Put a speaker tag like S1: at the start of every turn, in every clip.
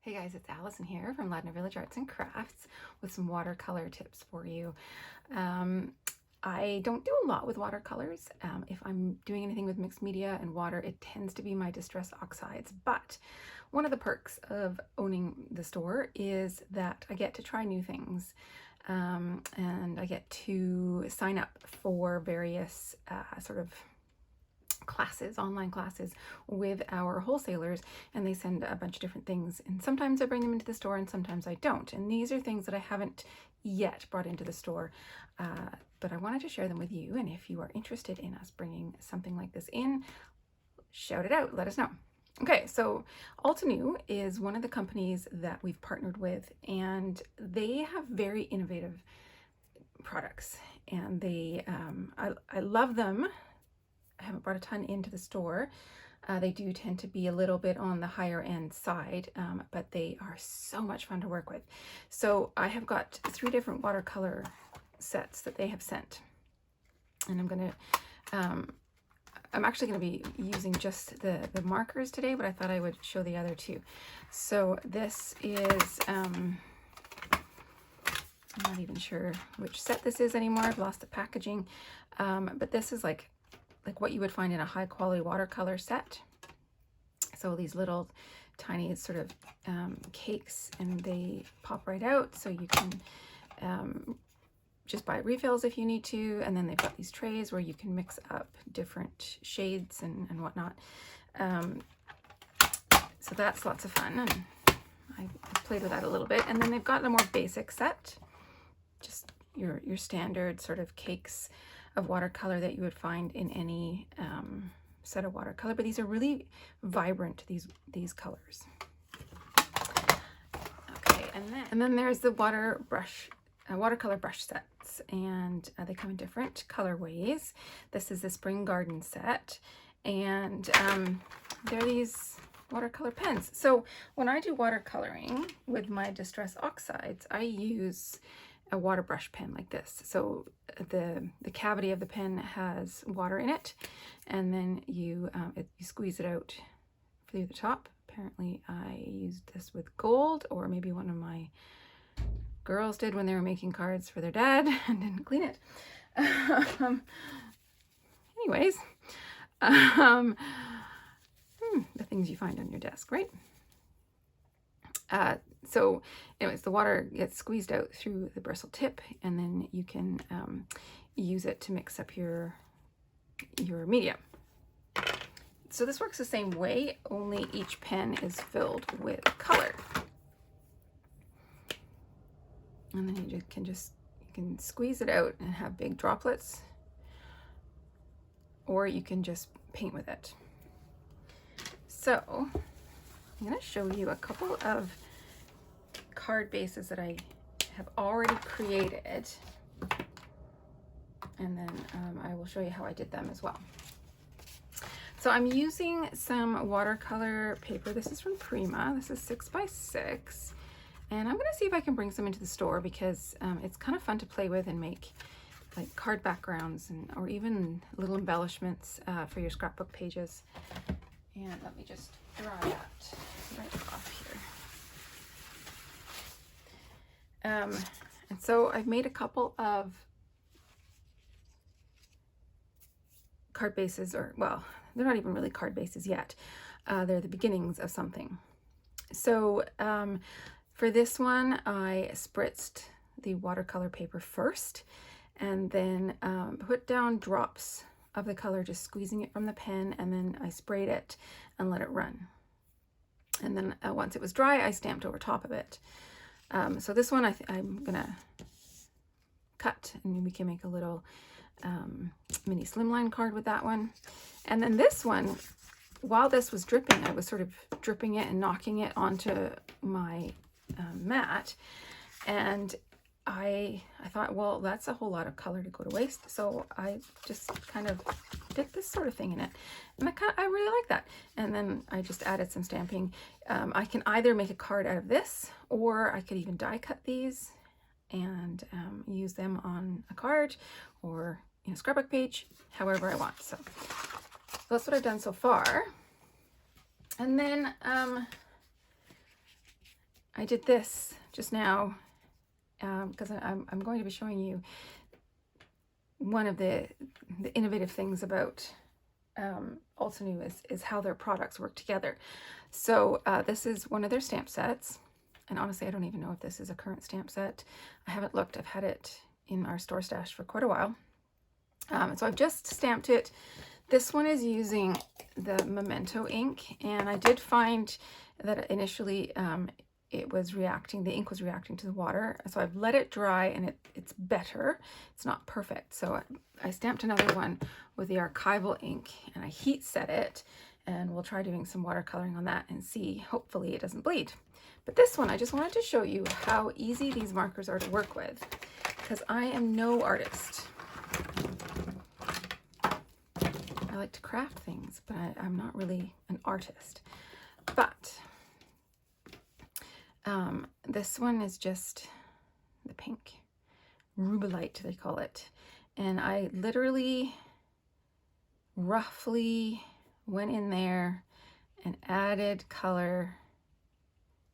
S1: Hey guys, it's Alison here from Altenew Village Arts and Crafts with some watercolor tips for you. I don't do a lot with watercolors. If I'm doing anything with mixed media and water, it tends to be my distress oxides. But one of the perks of owning the store is that I get to try new things. And I get to sign up for various sort of classes, online classes with our wholesalers, and they send a bunch of different things, and sometimes I bring them into the store and sometimes I don't, and these are things that I haven't yet brought into the store, but I wanted to share them with you. And if you are interested in us bringing something like this in, shout it out, let us know. Okay, so Altenew is one of the companies that we've partnered with, and they have very innovative products, and they I love them. I haven't brought a ton into the store. They do tend to be a little bit on the higher end side, but they are so much fun to work with. So I have got 3 different watercolor sets that they have sent, and I'm actually going to be using just the markers today, but I thought I would show the other 2. So this is, I'm not even sure which set this is anymore. I've lost the packaging, but this is like what you would find in a high quality watercolor set. So these little tiny sort of cakes, and they pop right out, so you can just buy refills if you need to. And then they've got these trays where you can mix up different shades and whatnot. So that's lots of fun, and I played with that a little bit. And then they've got a more basic set, just your standard sort of cakes of watercolor that you would find in any set of watercolor, but these are really vibrant, these colors. Okay, and then there's the watercolor brush sets, and they come in different colorways. This is the Spring Garden set, and they're these watercolor pens. So when I do watercoloring with my distress oxides, I use a water brush pen like this. So the cavity of the pen has water in it, and then you squeeze it out through the top. Apparently I used this with gold, or maybe one of my girls did when they were making cards for their dad and didn't clean it. Anyways, the things you find on your desk, right? So anyways, the water gets squeezed out through the bristle tip, and then you can use it to mix up your media. So this works the same way, only each pen is filled with color. And then you can squeeze it out and have big droplets, or you can just paint with it. So I'm going to show you a couple of card bases that I have already created, and then I will show you how I did them as well. So I'm using some watercolor paper. This is from Prima. This is 6x6, and I'm going to see if I can bring some into the store, because it's kind of fun to play with and make like card backgrounds, or even little embellishments for your scrapbook pages. And let me just dry that right off here. And so I've made a couple of card bases, or well, they're not even really card bases yet. They're the beginnings of something. So for this one, I spritzed the watercolor paper first, and then put down drops of the color, just squeezing it from the pen, and then I sprayed it and let it run. And then once it was dry, I stamped over top of it. So this one I'm gonna cut, and we can make a little mini slimline card with that one. And then this one, while this was dripping, I was sort of dripping it and knocking it onto my mat, and I thought, well, that's a whole lot of color to go to waste, so I just kind of did this sort of thing in it, and I really like that. And then I just added some stamping. I can either make a card out of this, or I could even die cut these and use them on a card or in a scrapbook page, however I want. So that's what I've done so far. And then I did this just now because I'm going to be showing you one of the innovative things about Altenew is how their products work together. So this is one of their stamp sets, and honestly I don't even know if this is a current stamp set. I haven't looked. I've had it in our store stash for quite a while. So I've just stamped it. This one is using the Memento ink, and I did find that initially it was reacting, the ink was reacting to the water. So I've let it dry, and it's better. It's not perfect. So I stamped another one with the archival ink, and I heat set it, and we'll try doing some watercoloring on that and see, hopefully it doesn't bleed. But this one, I just wanted to show you how easy these markers are to work with, because I am no artist. I like to craft things, but I'm not really an artist. But this one is just the pink, rubelite they call it. And I literally roughly went in there and added color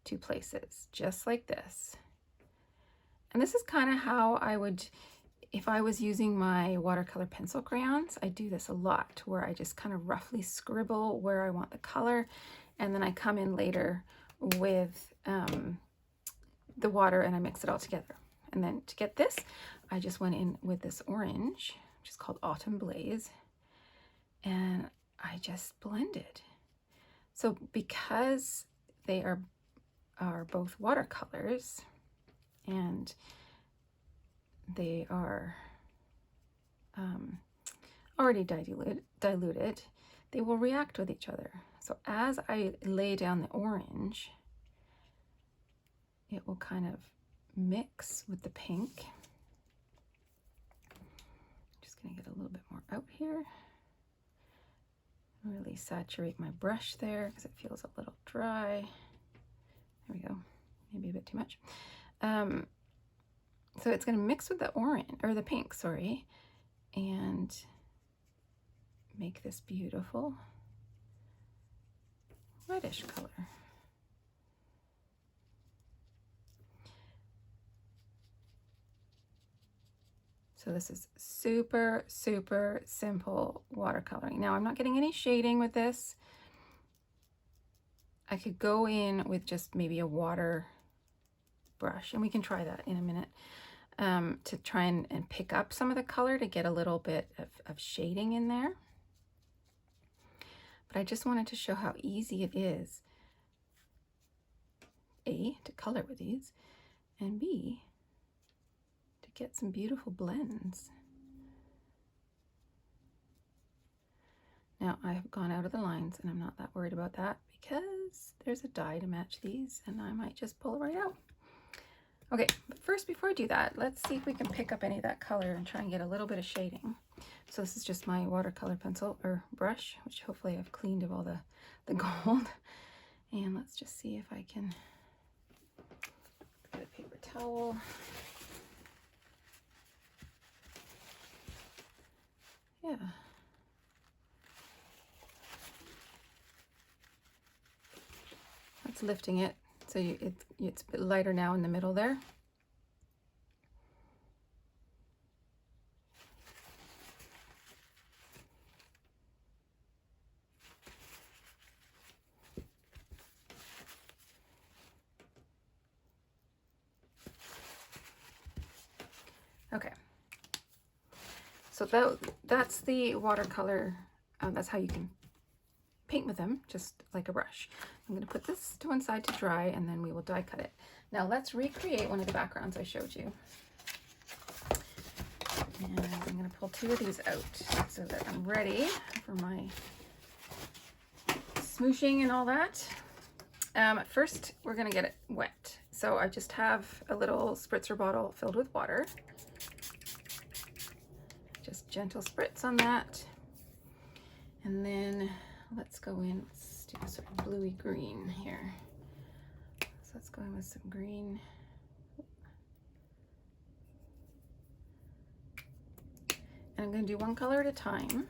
S1: to places, just like this. And this is kind of how I would, if I was using my watercolor pencil crayons, I do this a lot, where I just kind of roughly scribble where I want the color, and then I come in later with the water and I mix it all together. And then to get this, I just went in with this orange, which is called Autumn Blaze, and I just blended. So because they are both watercolors, and they are already diluted, they will react with each other. So as I lay down the orange, it will kind of mix with the pink. Just gonna get a little bit more out here. Really saturate my brush there because it feels a little dry. There we go, maybe a bit too much. So it's going to mix with the orange, or the pink, sorry, and make this beautiful reddish color. So this is super, super simple watercoloring. Now I'm not getting any shading with this. I could go in with just maybe a water brush, and we can try that in a minute, to try and pick up some of the color to get a little bit of shading in there. But I just wanted to show how easy it is, A, to color with these, and B, to get some beautiful blends. Now I have gone out of the lines, and I'm not that worried about that because there's a die to match these, and I might just pull it right out. Okay, but first, before I do that, let's see if we can pick up any of that color and try and get a little bit of shading. So this is just my watercolor pencil or brush, which hopefully I've cleaned of all the gold. And let's just see if I can get a paper towel. Yeah. That's lifting it. So it's a bit lighter now in the middle there. Okay. So that's the watercolor. That's how you can paint with them, just like a brush. I'm going to put this to one side to dry, and then we will die cut it. Now let's recreate one of the backgrounds I showed you. And I'm going to pull two of these out so that I'm ready for my smooshing and all that. First, we're going to get it wet. So I just have a little spritzer bottle filled with water. Just gentle spritz on that. And then let's go in, let's do a sort of bluey green here. So let's go in with some green. And I'm going to do one color at a time.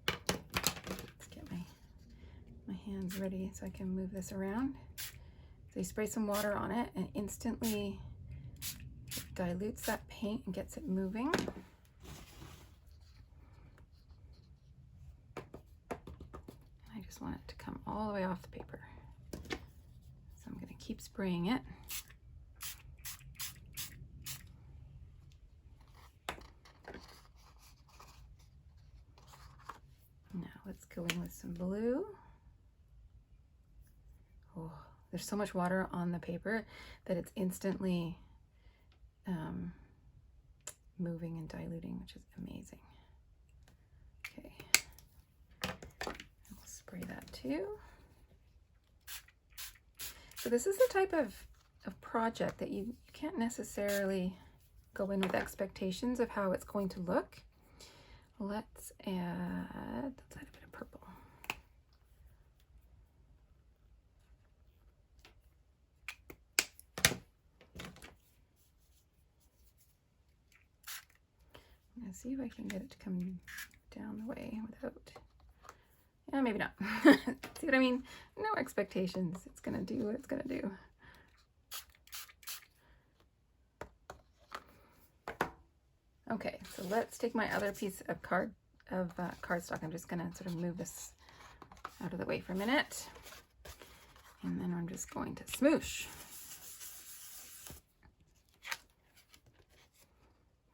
S1: Let's get my hands ready so I can move this around. So you spray some water on it and instantly it dilutes that paint and gets it moving. I just want it to come all the way off the paper. So I'm going to keep spraying it. Now let's go in with some blue. Oh, there's so much water on the paper that it's instantly moving and diluting, which is amazing. Okay, I'll spray that too. So this is the type of project that you can't necessarily go in with expectations of how it's going to look. Let's add a bit of purple. I'm gonna see if I can get it to come down the way without, yeah, maybe not. See what I mean? No expectations. It's gonna do what it's gonna do. Okay, so let's take my other piece of cardstock. I'm just gonna sort of move this out of the way for a minute. And then I'm just going to smoosh.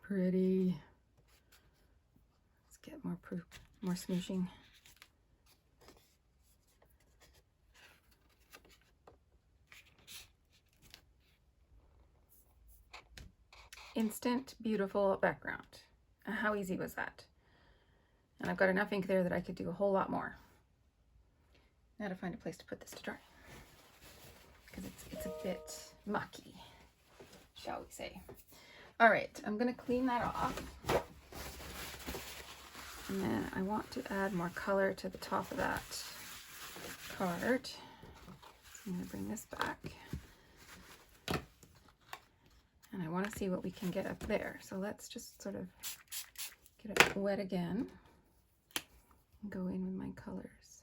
S1: Pretty. Let's get more proof, more smooshing. Instant, beautiful background. How easy was that? And I've got enough ink there that I could do a whole lot more. Now to find a place to put this to dry, because it's a bit mucky, shall we say. All right, I'm gonna clean that off. And then I want to add more color to the top of that card. So I'm gonna bring this back. And I want to see what we can get up there. So let's just sort of get it wet again and go in with my colors.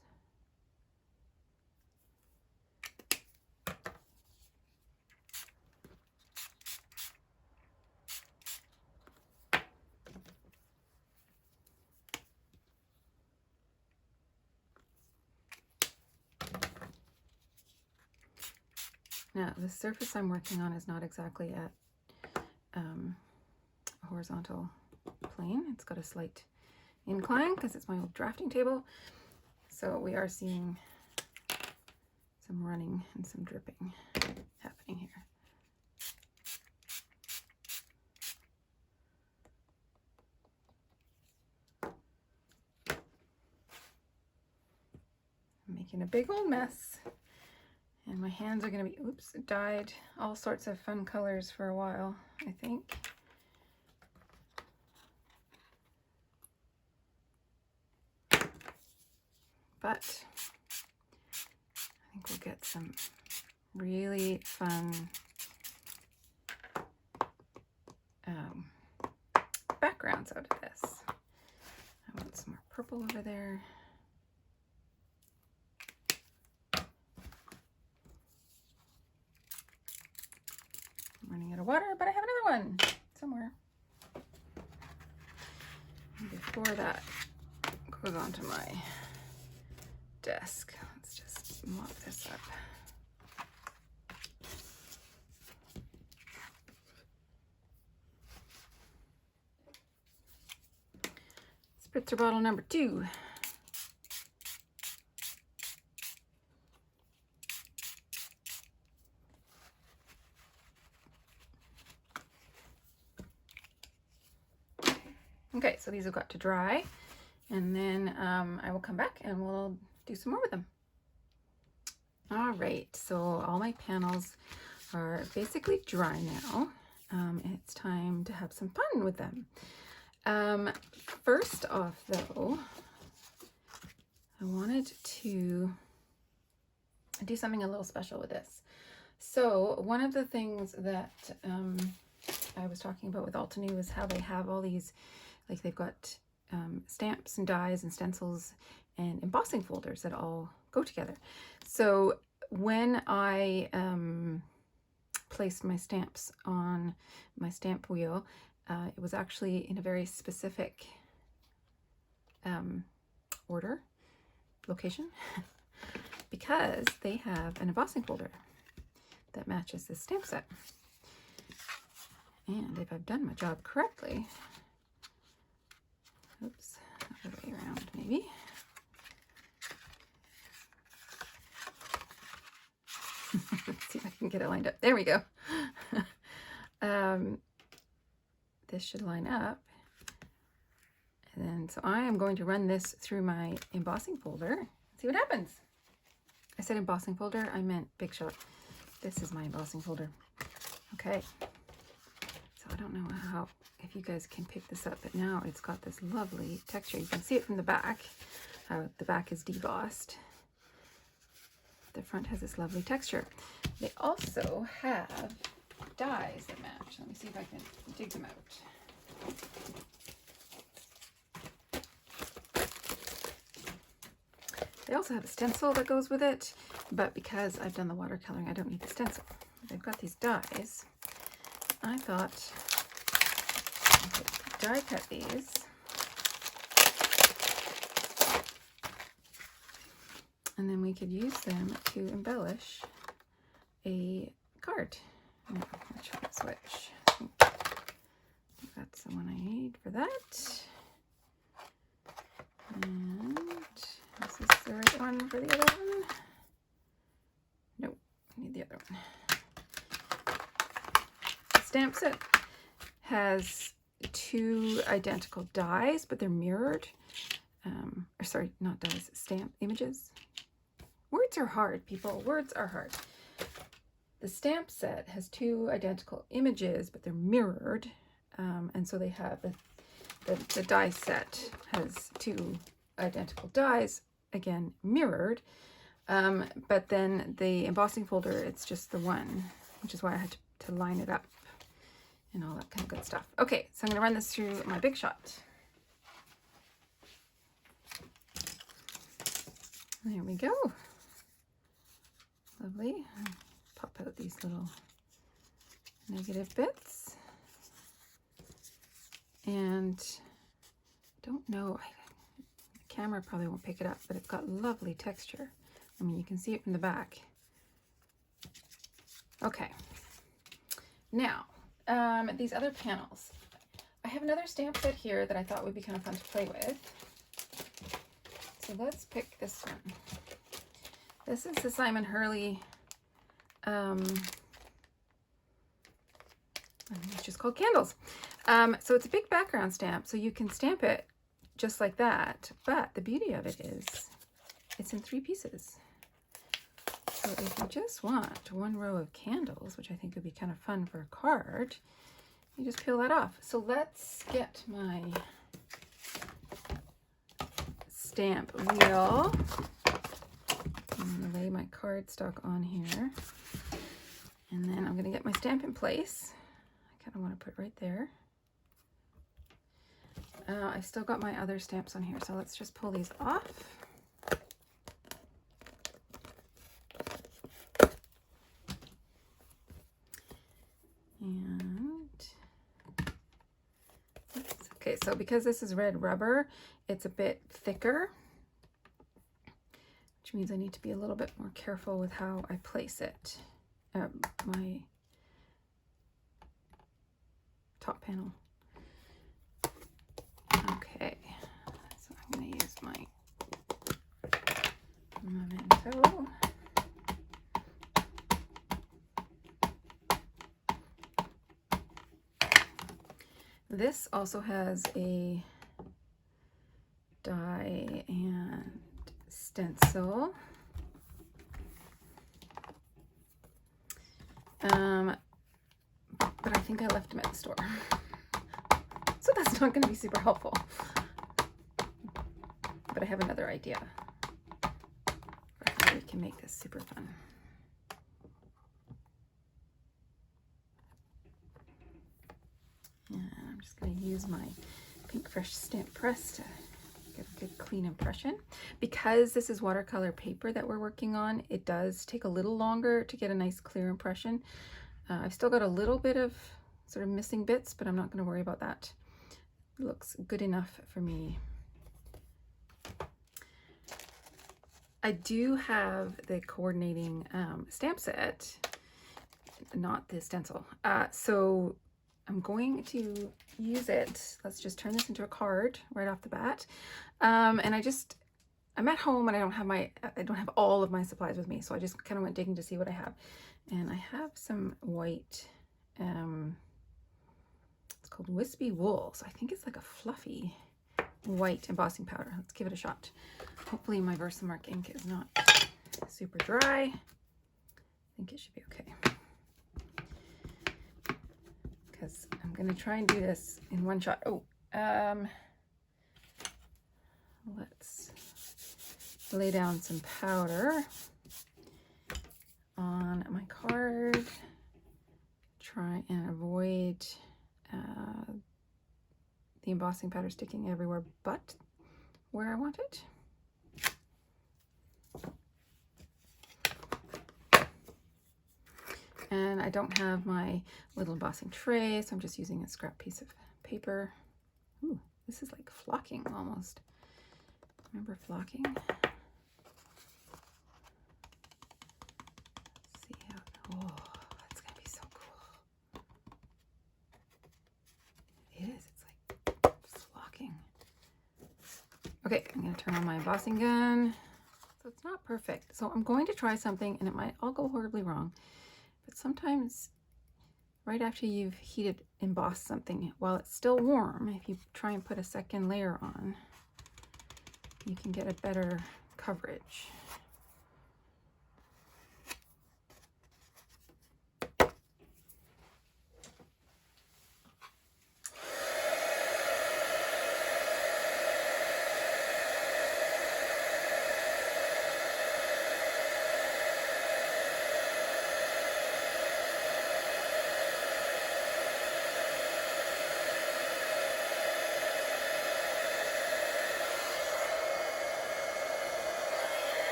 S1: Now, the surface I'm working on is not exactly at a horizontal plane. It's got a slight incline because it's my old drafting table. So we are seeing some running and some dripping happening here. I'm making a big old mess. And my hands are going to be, oops, dyed all sorts of fun colors for a while, I think. But I think we'll get some really fun backgrounds out of this. I want some more purple over there. Running out of water, but I have another one somewhere. And before that goes onto my desk, let's just mop this up. Spritzer bottle number 2. Okay, so these have got to dry, and then I will come back and we'll do some more with them. All right, so all my panels are basically dry now. It's time to have some fun with them. First off, though, I wanted to do something a little special with this. So one of the things that I was talking about with Altenew is how they have all these, like they've got stamps and dies and stencils and embossing folders that all go together. So when I placed my stamps on my stamp wheel, it was actually in a very specific order, location, because they have an embossing folder that matches this stamp set. And if I've done my job correctly, oops, other way around maybe. Let's see if I can get it lined up. There we go. This should line up. And then, so I am going to run this through my embossing folder. See what happens. I said embossing folder, I meant Big Shot. This is my embossing folder. Okay. So I don't know if you guys can pick this up, but now it's got this lovely texture. You can see it from the back, how the back is debossed. The front has this lovely texture. They also have dies that match. Let me see if I can dig them out. They also have a stencil that goes with it, but because I've done the watercoloring, I don't need the stencil. They've got these dies. I thought I could die cut these. And then we could use them to embellish a card. No, which one switch? I think that's the one I need for that. And is this the right one for the other one? Nope, I need the other one. The stamp set has two identical dies, but they're mirrored. Or sorry, not dies, stamp images. Words are hard, people. Words are hard. The stamp set has two identical images, but they're mirrored. And so they have the die set has two identical dies, again, mirrored. But then the embossing folder, it's just the one, which is why I had to line it up and all that kind of good stuff. Okay, so I'm going to run this through my Big Shot. There we go. Lovely. Pop out these little negative bits. And don't know, the camera probably won't pick it up, but it's got lovely texture. I mean, you can see it from the back. Okay. Now, these other panels. I have another stamp set here that I thought would be kind of fun to play with. So let's pick this one. This is the Simon Hurley, it's just called Candles. So it's a big background stamp, so you can stamp it just like that, but the beauty of it is it's in 3 pieces. So if you just want one row of candles, which I think would be kind of fun for a card, you just peel that off. So let's get my stamp wheel. I'm going to lay my cardstock on here, and then I'm going to get my stamp in place. I kind of want to put it right there. I've still got my other stamps on here, so let's just pull these off. And okay, so because this is red rubber, it's a bit thicker, which means I need to be a little bit more careful with how I place it. My top panel. Okay, so I'm going to use my memento. This also has a die and stencil. But I think I left them at the store. So that's not going to be super helpful. But I have another idea for how we can make this super fun. And I'm just going to use my Pink Fresh stamp press to get a good clean impression. Because this is watercolor paper that we're working on, it does take a little longer to get a nice clear impression. I've still got a little bit of sort of missing bits, but I'm not going to worry about that. It looks good enough for me. I do have the coordinating stamp set, not the stencil. So I'm going to use it. Let's just turn this into a card right off the bat. And I'm at home and I don't have all of my supplies with me. So I just kind of went digging to see what I have. And I have some white, it's called Wispy Wool. So I think it's like a fluffy white embossing powder. Let's give it a shot. Hopefully my Versamark ink is not super dry. I think it should be okay. Because I'm going to try and do this in one shot. Oh, let's lay down some powder on my card. Try and avoid the embossing powder sticking everywhere but where I want it. And I don't have my little embossing tray, so I'm just using a scrap piece of paper. Ooh, this is like flocking almost. Remember flocking? Let's see how, oh, that's gonna be so cool. It is, it's like flocking. Okay, I'm gonna turn on my embossing gun. So it's not perfect. So I'm going to try something and it might all go horribly wrong. But sometimes right after you've embossed something, while it's still warm, if you try and put a second layer on, you can get a better coverage.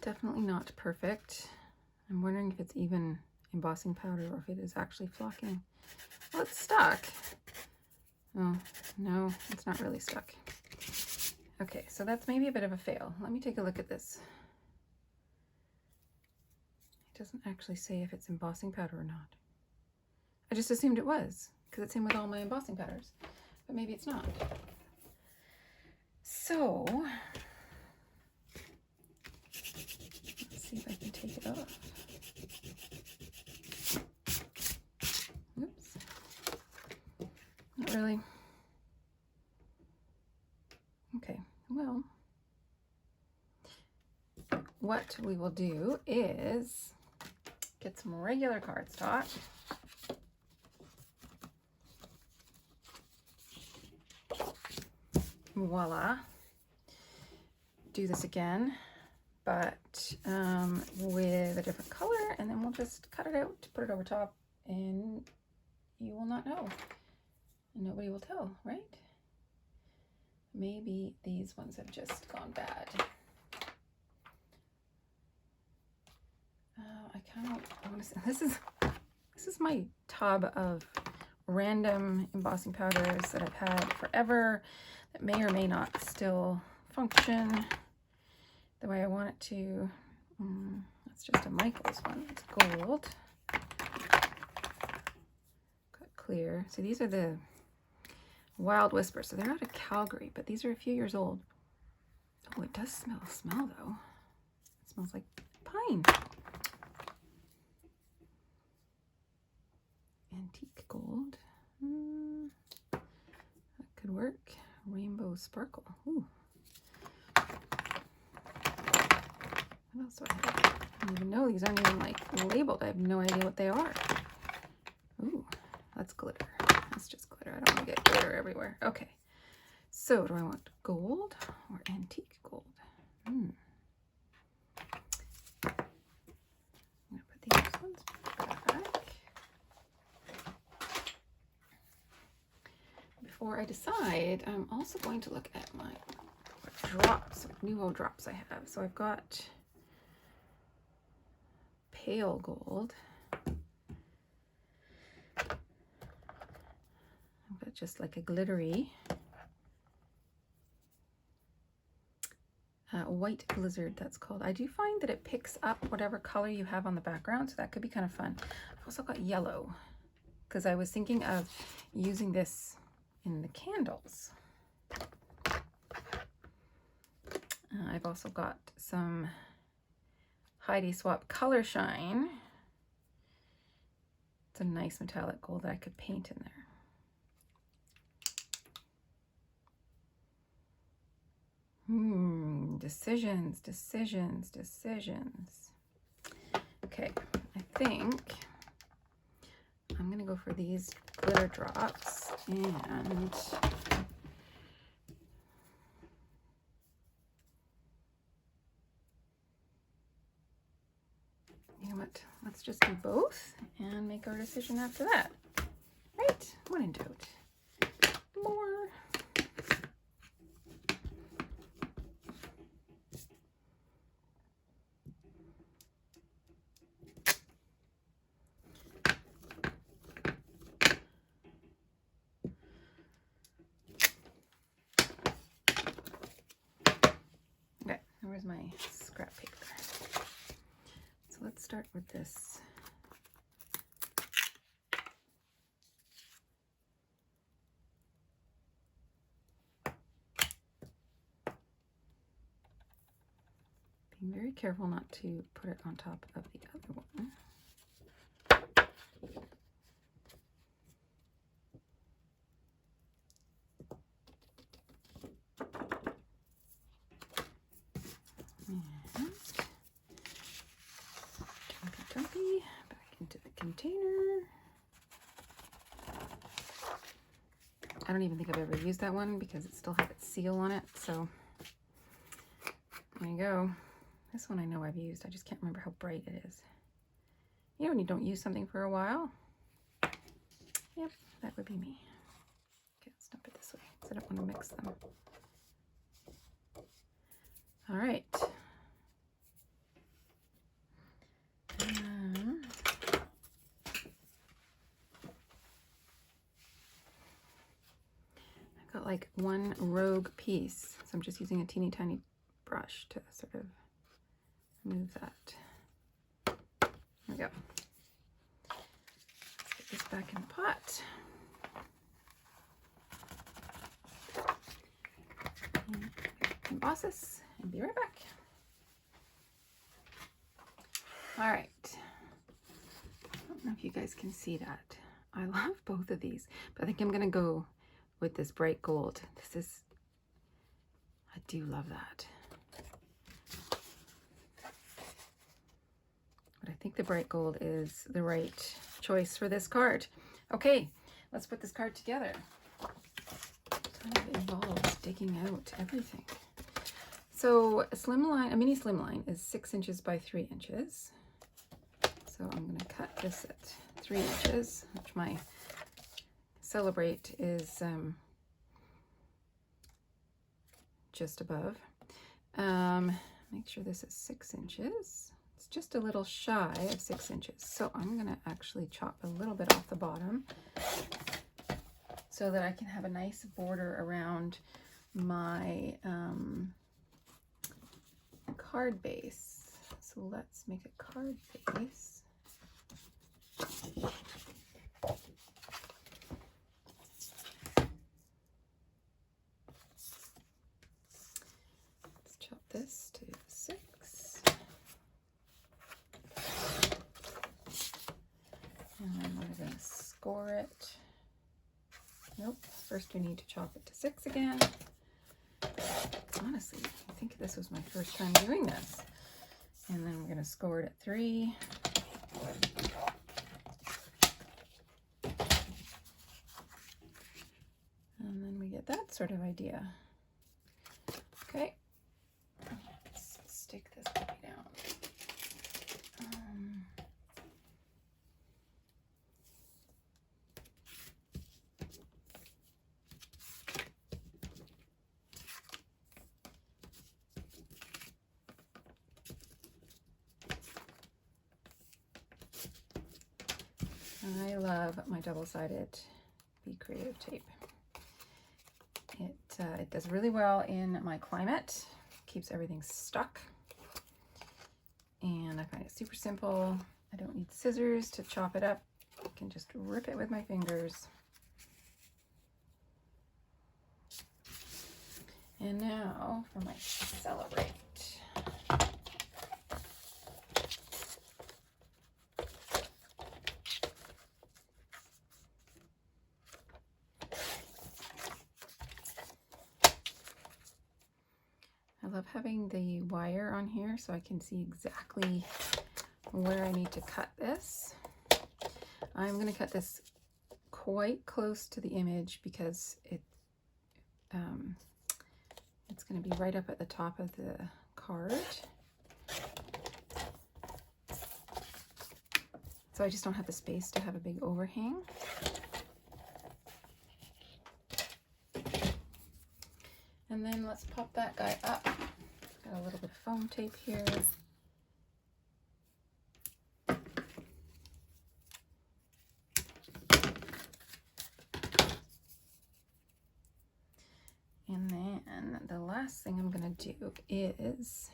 S1: Definitely not perfect. I'm wondering if it's even embossing powder or if it is actually flocking. Well, it's stuck. Oh, no, it's not really stuck. Okay, so that's maybe a bit of a fail. Let me take a look at this. It doesn't actually say if it's embossing powder or not. I just assumed it was, because it's in with all my embossing powders. But maybe it's not. So, let's see if I can take it off. Oops. Not really. Okay, well, what we will do is get some regular cardstock. Voila. Do this again, but with a different color, and then we'll just cut it out, put it over top, and you will not know. And nobody will tell, right? Maybe these ones have just gone bad. I want to say, this is my tub of random embossing powders that I've had forever that may or may not still function the way I want it to. That's just a Michael's one. It's gold. Got clear. So these are the Wild Whisper. So they're out of Calgary, but these are a few years old. Oh, it does smell though. It smells like pine. Antique gold. could work. Rainbow sparkle. Ooh. What else do I have? I don't even know. These aren't even like labeled. I have no idea what they are. Ooh, that's glitter. That's just glitter. I don't want to get glitter everywhere. Okay. So do I want gold or antique gold? I'm going to put these ones back. Before I decide, I'm also going to look at my drops, Nuvo drops I have. So I've got pale gold. I've got just like a glittery white blizzard, that's called. I do find that it picks up whatever color you have on the background, so that could be kind of fun. I've also got yellow because I was thinking of using this in the candles. I've also got some Heidi Swap Color Shine. It's a nice metallic gold that I could paint in there. Decisions, decisions, decisions. Okay, I think I'm gonna go for these glitter drops, and you know what, let's just do both and make our decision after that. Right? When in doubt. More. Okay, where's my scrap paper? So let's start with this. Being very careful not to put it on top of the other one. Dumpy, back into the container. I don't even think I've ever used that one because it still has its seal on it, so there you go. This one I know I've used, I just can't remember how bright it is. You know when you don't use something for a while? Yep, that would be me. Okay, let's dump it this way because I don't want to mix them. All right. I've got like one rogue piece, so I'm just using a teeny tiny brush to sort of move that. There we go. Let's get this back in the pot. And emboss this and be right back. All right. I don't know if you guys can see that. I love both of these, but I think I'm gonna go with this bright gold. This is, I do love that. But I think the bright gold is the right choice for this card. Okay, let's put this card together. Kind of involves digging out everything. So a mini slimline is 6 inches by 3 inches. So I'm going to cut this at 3 inches, which my Celebrate is just above. Make sure this is 6 inches. It's just a little shy of 6 inches. So I'm going to actually chop a little bit off the bottom so that I can have a nice border around my card base. So let's make a card base. Let's chop this to 6. And then we're going to score it. Nope, first we need to chop it to 6 again. Honestly, I think this was my first time doing this. And then we're going to score it at 3. And then we get that sort of idea. Okay, let's stick this puppy down. I love my double-sided Be Creative tape. It does really well in my climate, keeps everything stuck, and I find it super simple. I don't need scissors to chop it up. I can just rip it with my fingers. And now for my Celebrate. I love having the wire on here so I can see exactly where I need to cut this. I'm going to cut this quite close to the image because it's going to be right up at the top of the card. So I just don't have the space to have a big overhang. And then let's pop that guy up. Got a little bit of foam tape here. And then the last thing I'm going to do is,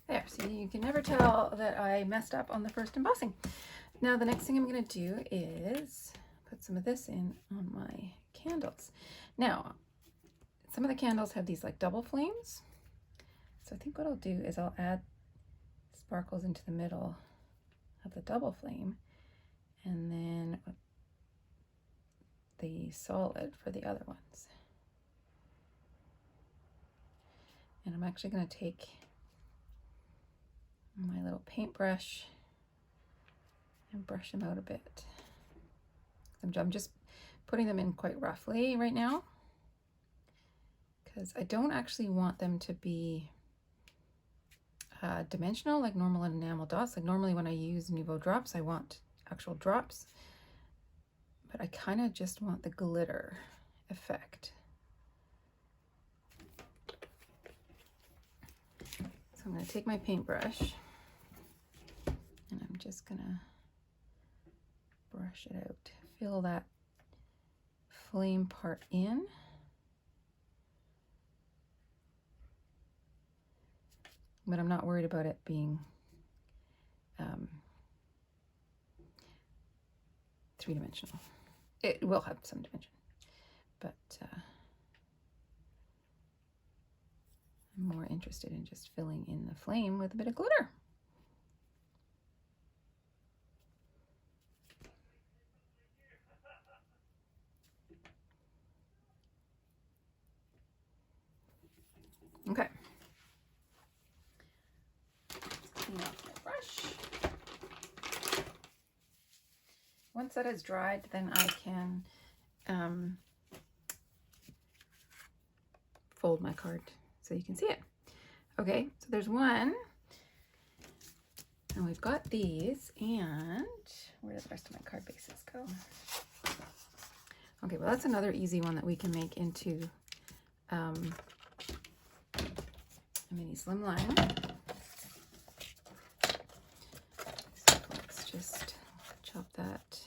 S1: there, see, you can never tell that I messed up on the first embossing. Now the next thing I'm going to do is put some of this in on my candles. Now, some of the candles have these like double flames. So I think what I'll do is I'll add sparkles into the middle of the double flame and then the solid for the other ones. And I'm actually going to take my little paintbrush and brush them out a bit. I'm just putting them in quite roughly right now because I don't actually want them to be dimensional like normal enamel dots. Like normally when I use Nouveau drops, I want actual drops, but I kind of just want the glitter effect. So I'm going to take my paintbrush and I'm just going to brush it out, fill that flame part in. But I'm not worried about it being three-dimensional. It will have some dimension, but I'm more interested in just filling in the flame with a bit of glitter. Okay. Clean off my brush. Once that is dried, then I can fold my card so you can see it. Okay, so there's one, and we've got these, and where did the rest of my card bases go? Okay, well that's another easy one that we can make into a mini slimline. So let's just chop that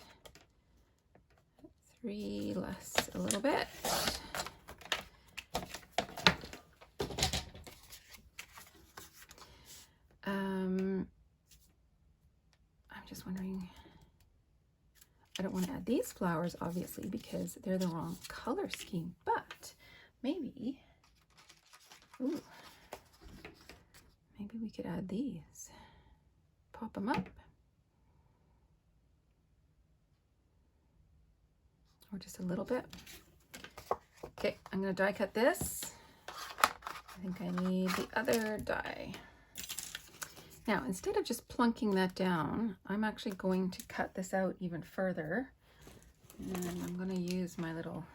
S1: 3 less a little bit. I'm just wondering, I don't want to add these flowers obviously because they're the wrong color scheme, but maybe, ooh, maybe we could add these, pop them up. or just a little bit. Okay, I'm going to die cut this. I think I need the other die. Now, instead of just plunking that down, I'm actually going to cut this out even further. And I'm going to use my little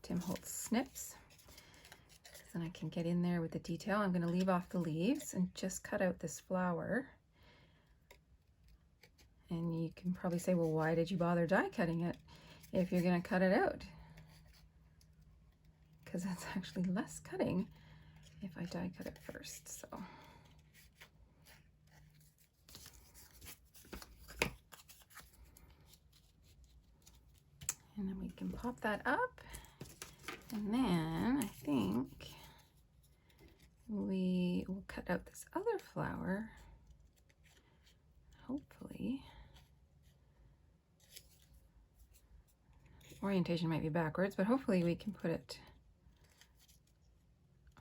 S1: Tim Holtz snips. Then I can get in there with the detail. I'm going to leave off the leaves and just cut out this flower. And you can probably say, well, why did you bother die cutting it if you're going to cut it out? Because that's actually less cutting if I die cut it first. So and then we can pop that up, and then I think we will cut out this other flower, hopefully. Orientation might be backwards, but hopefully we can put it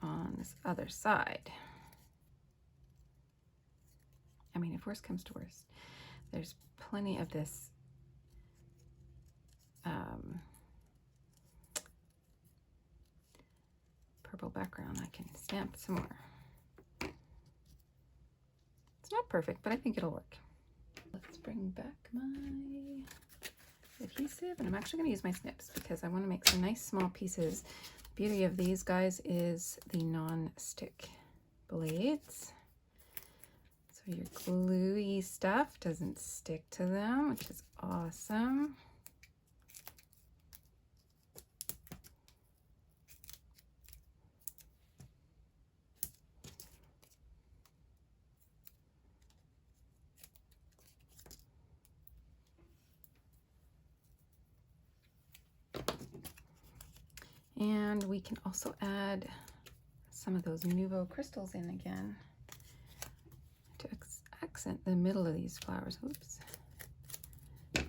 S1: on this other side. I mean, if worst comes to worst, there's plenty of this purple background. I can stamp some more. It's not perfect, but I think it'll work. Let's bring back my adhesive, and I'm actually going to use my snips because I want to make some nice small pieces. The beauty of these guys is the non-stick blades, so your gluey stuff doesn't stick to them, which is awesome. And we can also add some of those Nouveau crystals in again to accent the middle of these flowers. Oops. A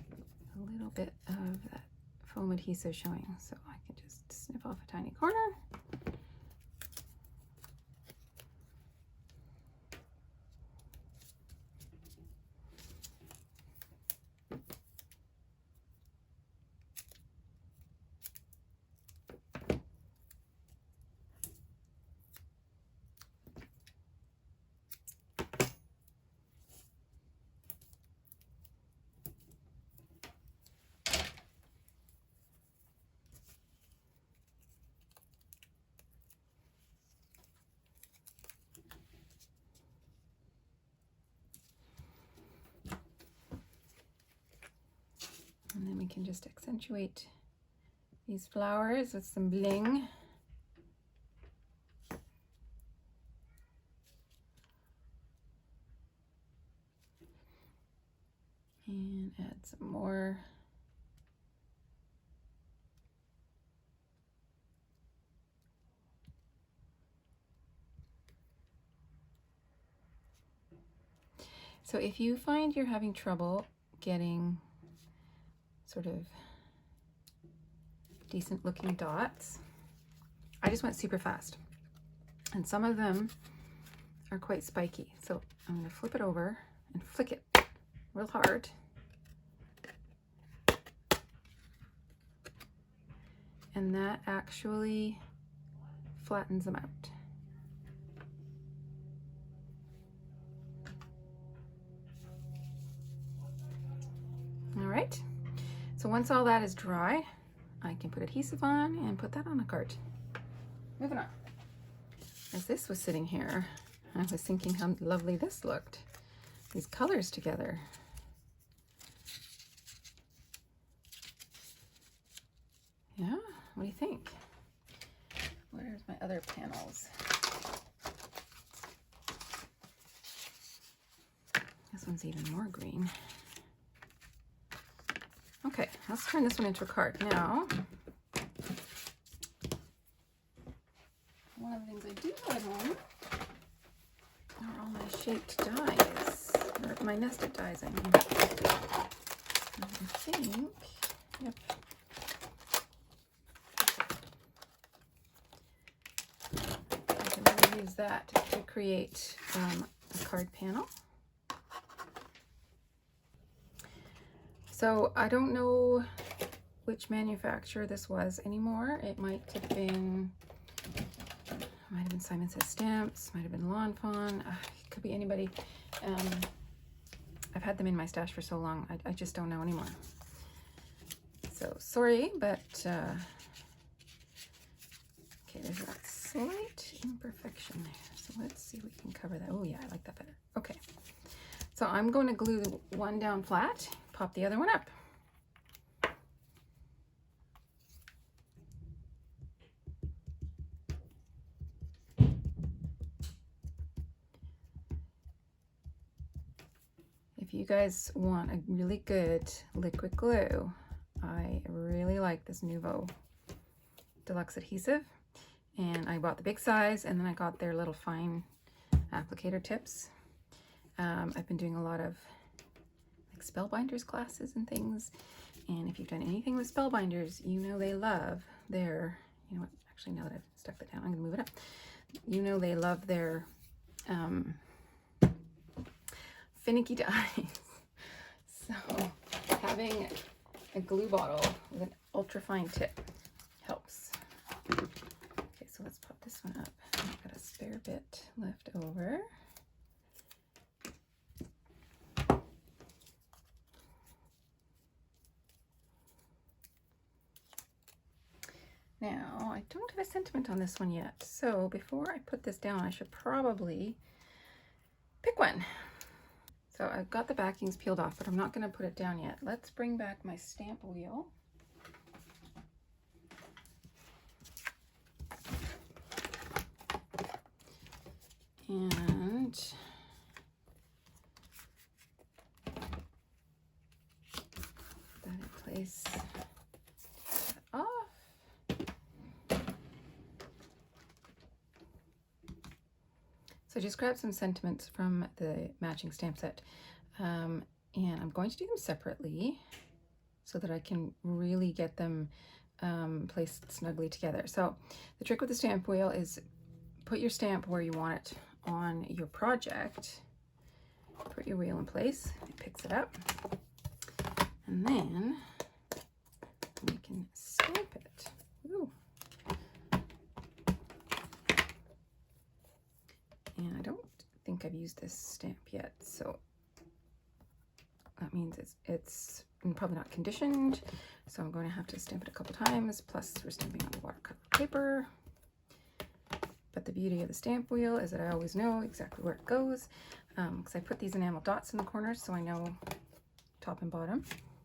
S1: little bit of that foam adhesive showing, so I can just snip off a tiny corner. And then we can just accentuate these flowers with some bling. And add some more. So if you find you're having trouble getting sort of decent looking dots, I just went super fast, and some of them are quite spiky, so I'm going to flip it over and flick it real hard, and that actually flattens them out. All right. So once all that is dry, I can put adhesive on and put that on a card. Moving on. As this was sitting here, I was thinking how lovely this looked. These colors together. Yeah, what do you think? Where's my other panels? This one's even more green. Okay, let's turn this one into a card. Now, one of the things I do have at home are all my shaped dies, or my nested dies, I mean. And I think, yep. I can really use that to create a card panel. So I don't know which manufacturer this was anymore. It might have been Simon Says Stamps, might have been Lawn Fawn. It could be anybody. I've had them in my stash for so long, I just don't know anymore. So sorry, but okay, there's that slight imperfection there. So let's see if we can cover that. Oh yeah, I like that better. Okay, so I'm going to glue one down flat, pop the other one up. If you guys want a really good liquid glue, I really like this Nouveau Deluxe adhesive, and I bought the big size, and then I got their little fine applicator tips. I've been doing a lot of like spellbinders classes and things, and if you've done anything with spellbinders, you know they love their, you know what, actually now that I've stuck that down, I'm gonna move it up. You know they love their finicky dyes. So having a glue bottle with an ultra fine tip helps. Okay, so let's pop this one up. I've got a spare bit left over. Now, I don't have a sentiment on this one yet, so before I put this down, I should probably pick one. So I've got the backings peeled off, but I'm not going to put it down yet. Let's bring back my stamp wheel. And put that in place. Off. So just grab some sentiments from the matching stamp set, and I'm going to do them separately so that I can really get them placed snugly together. So the trick with the stamp wheel is put your stamp where you want it on your project. Put your wheel in place, it picks it up, and then we can stamp it. Ooh. And I don't think I've used this stamp yet, so that means it's probably not conditioned, so I'm going to have to stamp it a couple times, plus we're stamping on the watercolor paper. But the beauty of the stamp wheel is that I always know exactly where it goes, because I put these enamel dots in the corners so I know top and bottom.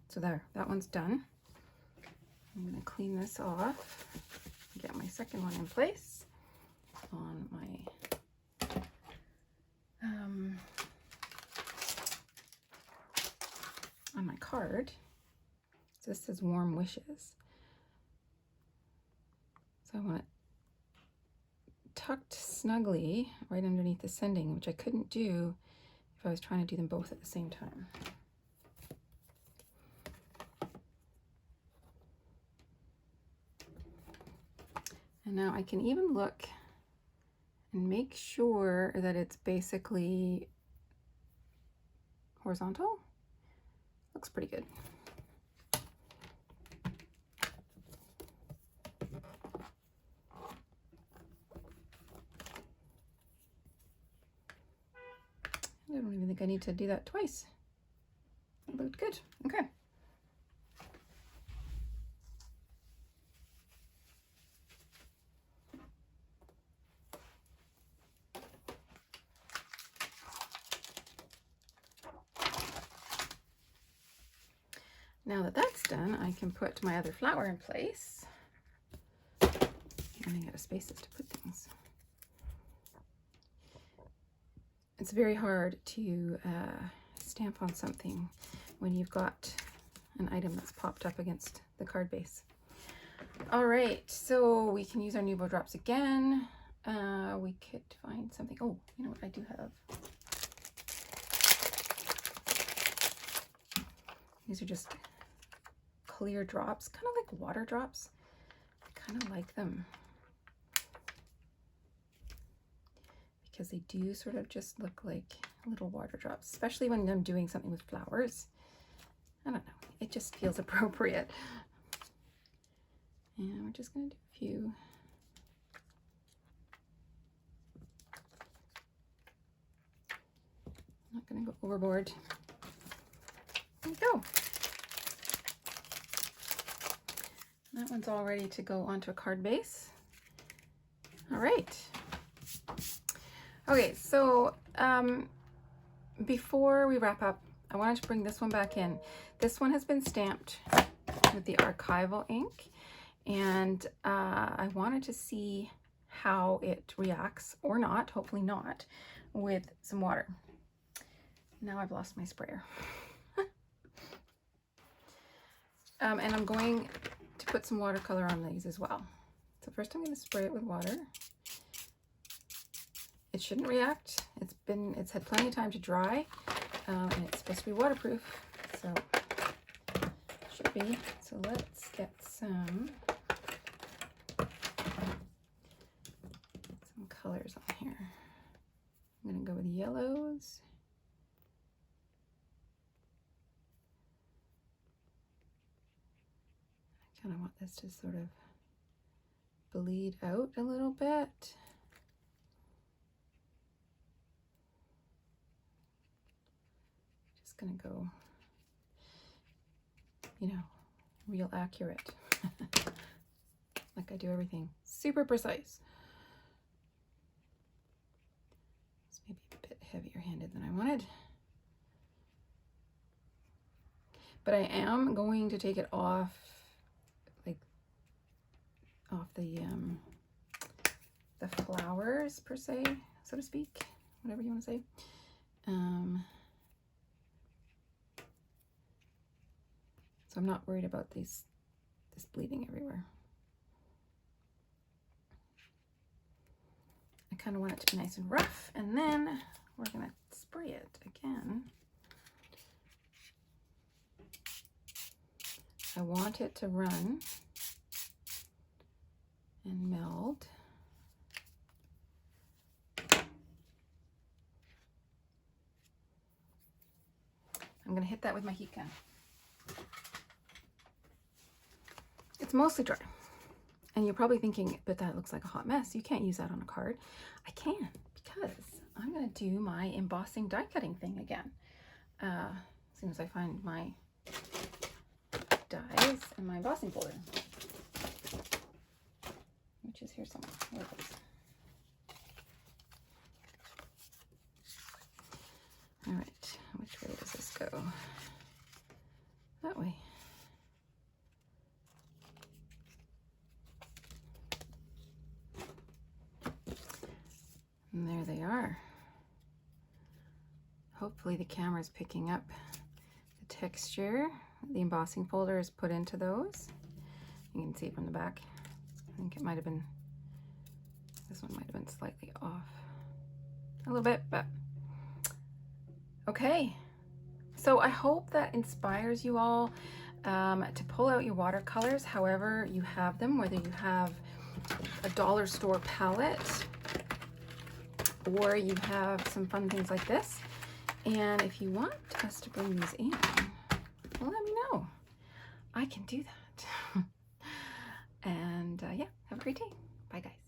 S1: So there, that one's done. I'm going to clean this off, get my second one in place on my card. So this says Warm Wishes. So I want it tucked snugly right underneath the sending, which I couldn't do if I was trying to do them both at the same time. And now I can even look and make sure that it's basically horizontal. Looks pretty good. I don't even think I need to do that twice. It looked good. Okay. Now that that's done, I can put my other flower in place. Running out of spaces to put things. It's very hard to stamp on something when you've got an item that's popped up against the card base. All right, so we can use our Nouveau drops again. We could find something. Oh, you know what I do have? These are just clear drops, kind of like water drops. I kind of like them because they do sort of just look like little water drops, especially when I'm doing something with flowers. I don't know, it just feels appropriate. And we're just going to do a few. I'm not going to go overboard. There you go. That one's all ready to go onto a card base. All right. Okay, so before we wrap up, I wanted to bring this one back in. This one has been stamped with the archival ink, and I wanted to see how it reacts, or not, hopefully not, with some water. Now I've lost my sprayer. And I'm going to put some watercolor on these as well. So first I'm going to spray it with water. It shouldn't react. It's had plenty of time to dry, and it's supposed to be waterproof, so it should be. So let's get some colors on here. I'm going to go with yellows. I kind of want this to sort of bleed out a little bit. Just gonna go, you know, real accurate. Like I do everything super precise. It's maybe a bit heavier handed than I wanted. But I am going to take it off, like off the flowers per se, so to speak, whatever you want to say. So I'm not worried about this bleeding everywhere. I kind of want it to be nice and rough, and then we're gonna spray it again. I want it to run and meld. I'm going to hit that with my heat gun. It's mostly dry. And you're probably thinking, but that looks like a hot mess. You can't use that on a card. I can, because I'm going to do my embossing die cutting thing again. As soon as I find my dies and my embossing folder, which is here somewhere. Where it is. All right, which way does this go? That way. And there they are. Hopefully the camera's picking up the texture. The embossing folder is put into those. You can see it from the back. I think it might have been, this one might have been slightly off a little bit, but okay. So I hope that inspires you all to pull out your watercolors however you have them, whether you have a dollar store palette or you have some fun things like this. And if you want us to bring these in, well, let me know. I can do that. And yeah, have a great day. Bye, guys.